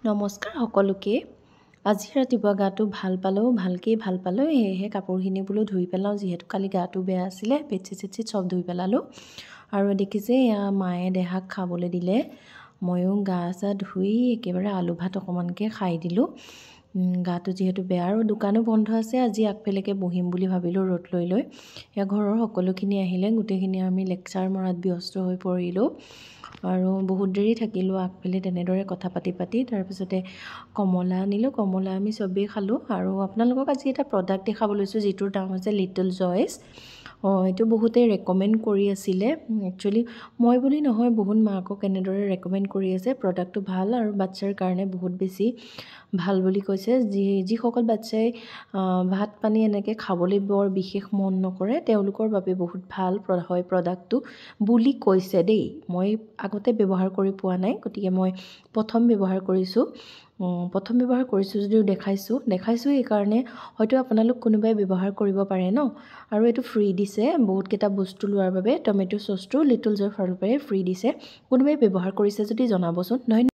নমস্কাৰ সকলোকে। আজি ৰাতিপুৱা গাটো ভাল পালোঁ সেয়েহে কাপোৰখিনি বোলো ধুই পেলাওঁ, যিহেতু কালি গাটো বেয়া আছিলে। বেডশ্বীট চব ধুই পেলালোঁ আৰু দেখিছে এয়া মায়ে দেহাক খাবলৈ দিলে। ময়ো গা চা ধুই একেবাৰে আলু ভাত অকণমানকৈ খাই দিলোঁ। গাটো যিহেতু বেয়া আৰু দোকানো বন্ধ আছে, আজি আগফালেকে বহিম বুলি ভাবিলোঁ ৰ'দ লৈ। এয়া ঘৰৰ সকলোখিনি আহিলে, গোটেইখিনি আমি লেকচাৰ মৰাত ব্যস্ত হৈ পৰিলোঁ আৰু বহুত দেৰি থাকিলোঁ আগফালে তেনেদৰে কথা পাতি। তাৰপিছতে কমলা আনিলোঁ, কমলা আমি চবেই খালোঁ। আৰু আপোনালোকক আজি এটা প্ৰডাক্ট দেখাব লৈছোঁ, যিটোৰ দাম হৈছে লিটল জয়ছ। এইটো বহুতে ৰেকমেণ্ড কৰি আছিলে। একচুৱেলি মই বুলি নহয়, বহুত মাকক এনেদৰে ৰেকমেণ্ড কৰি আছে। প্ৰডাক্টটো ভাল আৰু বাচ্ছাৰ কাৰণে বহুত বেছি ভাল বুলি কৈছে। যিসকল বাচ্ছাই ভাত পানী এনেকৈ খাবলৈ বৰ বিশেষ মন নকৰে, তেওঁলোকৰ বাবে বহুত ভাল হয় প্ৰডাক্টটো বুলি কৈছে দেই। মই আগতে ব্যৱহাৰ কৰি পোৱা নাই, গতিকে মই প্ৰথম ব্যৱহাৰ কৰিছোঁ যদিও দেখাইছোঁ এইকাৰণে হয়তো আপোনালোক কোনোবাই ব্যৱহাৰ কৰিব পাৰে ন। আৰু এইটো ফ্ৰী দিছে, বহুতকেইটা বস্তু লোৱাৰ বাবে টমেট' চচটো লিটল জয়ৰ ফালৰ পৰাই ফ্ৰী দিছে। কোনোবাই ব্যৱহাৰ কৰিছে যদি জনাবচোন। ধন্যবাদ।